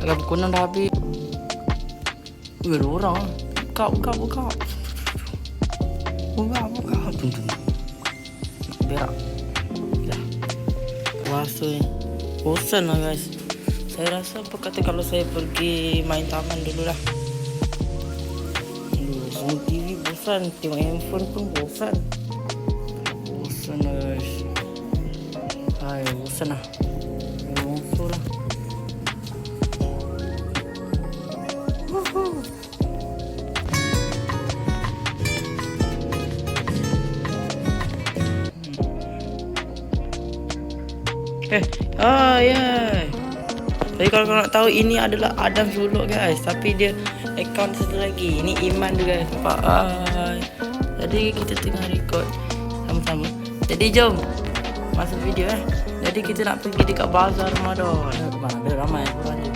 Berkunang dah habis. Ada orang lah. Buka. Buka. Tunggu. Nak berak. Dah. Puasa ni. Bosan lah guys. Saya rasa apa kata kalau saya pergi main taman dulu lah. Tengok TV bosan. Tengok handphone pun bosan. Bosan lah guys. Hai, bosan lah. Bosan lah. Jadi kalau korang nak tahu, ini adalah Adam Suluk guys. Tapi dia account satu lagi. Ini Iman tu guys. Nampak? Jadi kita tengah record sama-sama. Jadi jom masuk video Jadi kita nak pergi dekat bazar Ramadan. Ada ramai orang je.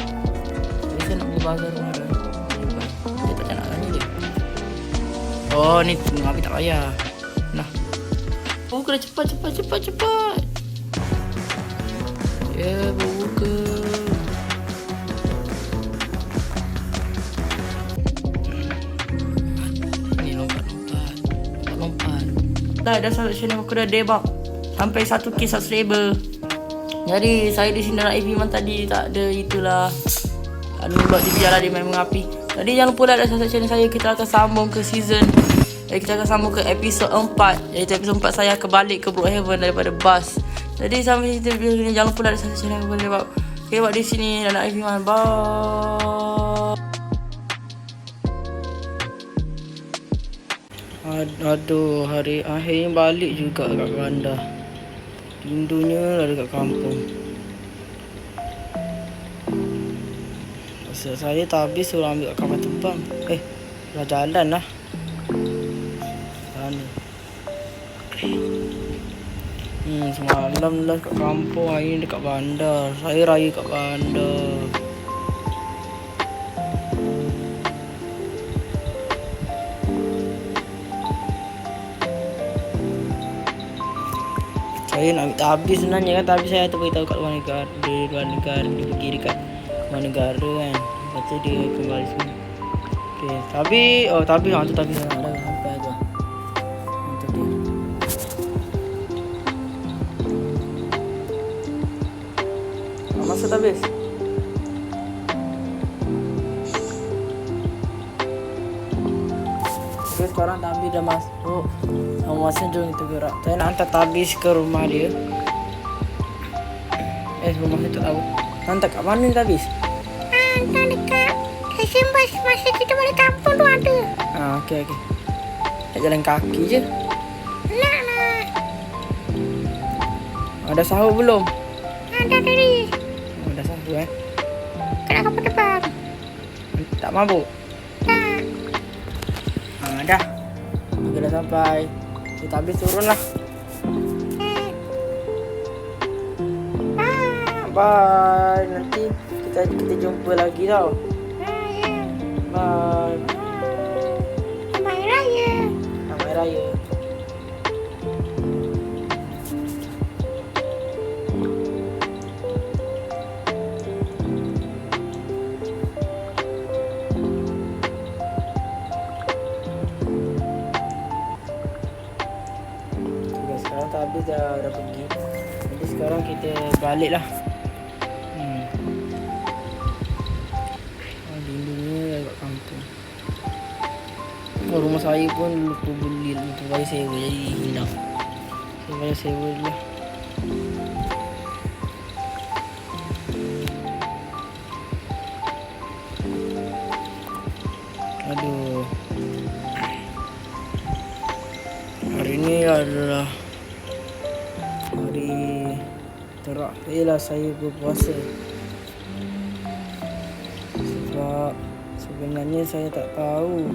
Jadi saya nak pergi bazar Ramadan. Dia tak nak tanya dia. Oh ni Nabi tak payah. Nah. Oh kena cepat. Ya buka. Ni lompat. Dah sampai channel aku dah debug sampai 1k subscriber. Jadi saya di sini nak Iman tadi tak ada itulah. Buat dia biarlah dia main mengapi. Jadi jangan lupa like dan subscribe channel saya. Kita akan sambung ke season. Kita akan sambung ke episod 4. Iaitu episod 4 saya akan balik ke Brookhaven daripada bus. Jadi sampai situ video ni, jangan lupa like dan subscribe channel boleh buat. Okay, buat di sini dan nak Iman. Bye. Aduh, hari akhirnya balik juga kat Kelantan. Rindunya lah dekat kampung. Masa saya tak habis suruh ambil kat kapal terbang. Dah jalan lah. Sana. Semalam lah kat kampung, hari ni dekat bandar. Saya raya kat bandar. Saya nak tak habis sebenarnya kan. Tapi saya tu beritahu kat luar negara. Dia pergi dekat luar negara kan. Lepas tu dia kembali sini. Okay, tapi tu tapi saya nak dah sampai tu. Itu dia. Masa tak habis. Okay, sekarang Tabi dah masuk. Masa jom kita gerak. Saya nak hantar Tabis ke rumah dia. Rumah saya tak tahu. Hantar kat mana ni Tabis? Hantar dekat stesen bas. Masa kita balik kampung tu ada. Okey. Nak jalan kaki je. Nak lah. Ada sahur belum? Ada tadi. Dah sahur Kena kapal terbang. Tak mabuk? Tak. Dah. Kita dah sampai. Kita habis turun lah. Bye. Nanti kita jumpa lagi tau. Bye. Selamat Raya. Selamat Raya. Sekarang tak habis dah pergi. Jadi sekarang kita balik lah. Rindunya kat kampung. Rumah saya pun lupa beli, lupa bayar sewa, jadi hilang. Saya bayar sewa dulu lah. Aduh. Hari ni adalah hari terakhirlah saya berpuasa. Sebab sebenarnya saya tak tahu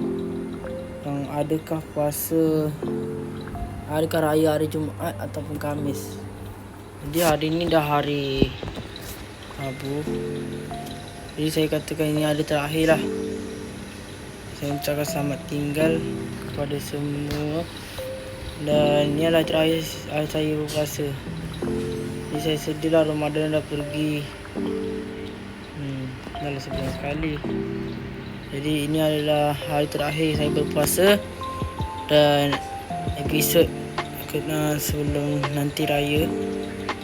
yang adakah puasa, adakah raya hari Jumaat ataupun Khamis. Jadi hari ni dah hari Rabu. Jadi saya katakan ini hari terakhir lah. Saya ucapkan selamat tinggal kepada semua. Dan ni adalah terakhir saya berpuasa. Jadi saya sedih lah, Ramadan dah pergi. dalam sebulan sekali. Jadi ini adalah hari terakhir saya berpuasa dan episod kena sebelum nanti raya.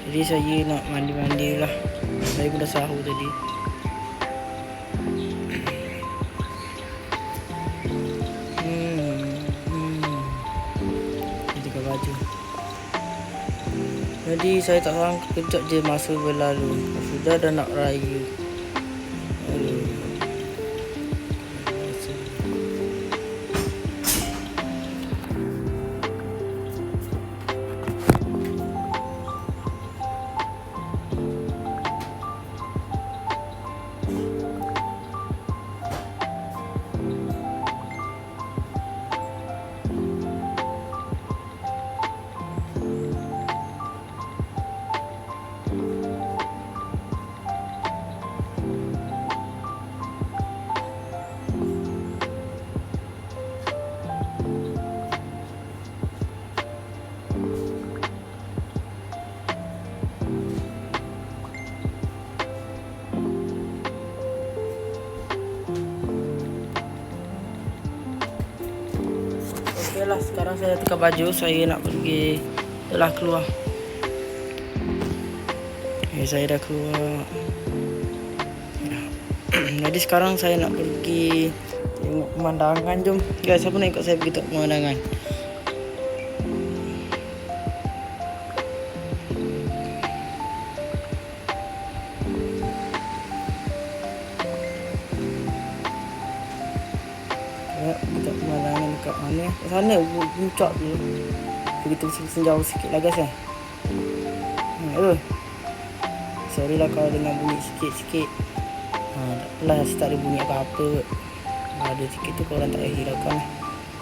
Jadi saya nak mandi-mandi lah. Saya pun dah sahur tadi. Ini tukar baju. Jadi saya tak sangka kejap je masa berlalu. Sudah dah nak raya. Aduh. Okey lah, sekarang saya tukar baju. Saya nak pergi telah keluar. Saya dah keluar. Jadi sekarang saya nak pergi tengok pemandangan. Jom guys, siapa nak ikut saya pergi tengok pemandangan? Kita pemandangan dekat mana? Kat sana puncak tu. Kita senjauh sikit lah guys. Sorry lah kalau dengar bunyi sikit-sikit. Tak apalah, tak ada bunyi apa-apa. Ada sikit tu korang tak payah hiraukan.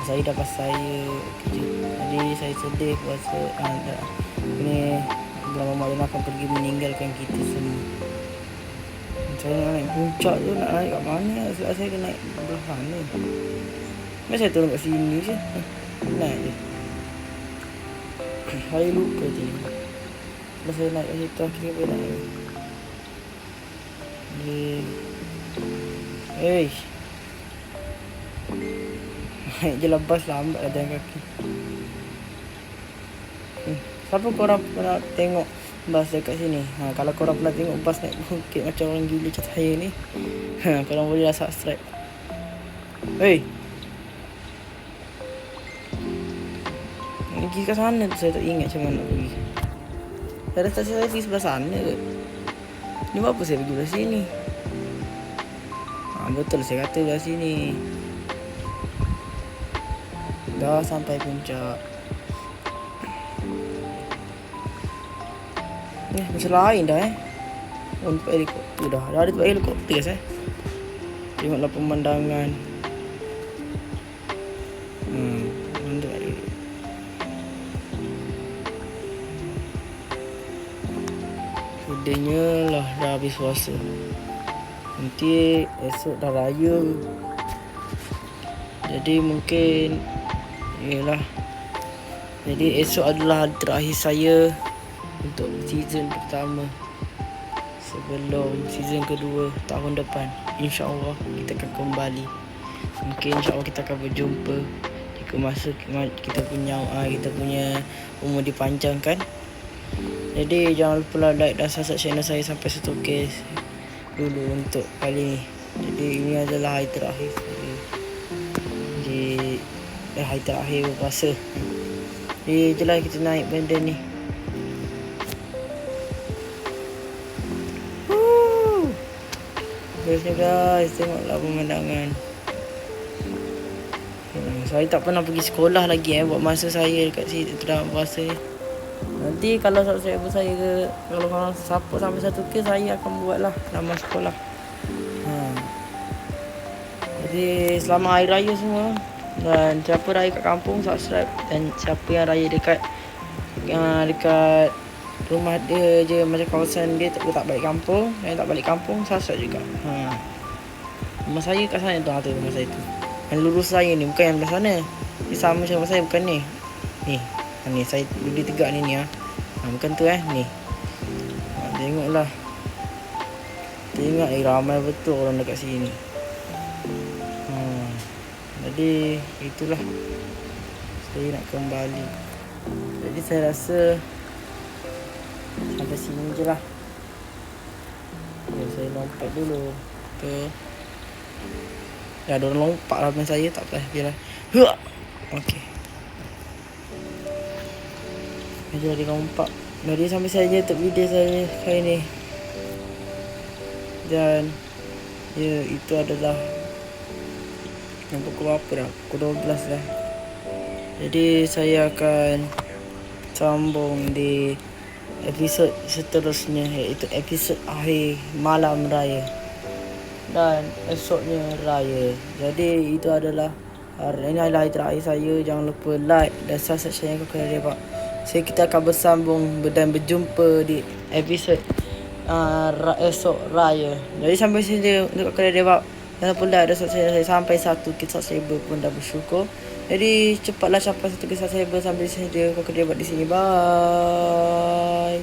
Saya dah pasal saya kerja. Jadi saya sedih puasa. Ini Bulan Ramadan akan pergi meninggalkan kita semua. Saya nak naik puncak tu, nak naik kat mana? Sebab saya kena naik belah sana. Kenapa saya turun kat sini je? Naik je. Saya lupa je. Kalau saya naik kat situ, akhirnya boleh naik. Naik je lah bas, lambat lah jalan kaki. Siapa korang pernah tengok bas dekat sini? Kalau korang pernah tengok bas naik bukit macam orang gila macam saya ni, korang boleh lah subscribe. Pergi ke sana tu saya tak ingat macam mana nak pergi. Saya rasa saya pergi sebelah sana ke? Ni buat apa saya pergi belah sini? Betul saya kata belah sini. Dah sampai puncak. Macam lain dah tempat helikopter dah. Dah ada tempat helikopter guys Tengoklah pemandangan. Mantap lagi. Sudahnya lah dah habis puasa. Nanti esok dah raya. Jadi mungkin Jadi esok adalah hari terakhir saya untuk season pertama sebelum season kedua tahun depan. InsyaAllah kita akan kembali. Mungkin insyaAllah kita akan berjumpa jika masa kita punya umur dipanjangkan. Jadi jangan lupa like dan subscribe channel saya sampai 1k dulu untuk kali ni. Jadi ini adalah hari terakhir hari terakhir berpuasa. Jadi jelah kita naik benda ni. Bestnya guys, tengoklah pemandangan. Saya tak pernah pergi sekolah lagi buat masa saya dekat situ dalam puasa ni. Nanti kalau subscriber saya ke, kalau korang support sampai 1k, saya akan buatlah nama sekolah. Jadi selamat hari raya semua. Dan siapa raya kat kampung subscribe, dan siapa yang raya dekat rumah dia je, macam kawasan dia tak balik kampung, yang tak balik kampung subscribe juga. Rumah saya kat sana tu, rumah saya tu. Yang lurus saya ni, bukan yang belah sana. Dia sama macam rumah saya, bukan ni. Ni saya berdiri tegak ni bukan tu ni. Tengoklah. Tengok ramai betul orang dekat sini. Jadi itulah, saya nak kembali. Jadi saya rasa sampai sini je lah. Saya lompat dulu. Betul. Ada orang lompat lah dengan saya. Tak apa, biarlah. Okey. Jadi lompat. Jadi sampai saja untuk video saya kali ni. Dan ya, itu adalah pukul berapa dah? Pukul 12 dah. Jadi saya akan sambung di episod seterusnya, iaitu episod akhir malam raya dan esoknya raya. Jadi itu adalah ini adalah hari terakhir saya. Jangan lupa like dan subscribe channel Koko Debak. Kita akan bersambung dan berjumpa di episod esok raya. Jadi sampai sini untuk Koko Debak. Jangan lupa like dan subscribe saya sampai 1 kisah subscriber pun dah bersyukur. Jadi cepatlah capai 1 kisah subscriber. Sampai sini Koko Debak di sini. Bye.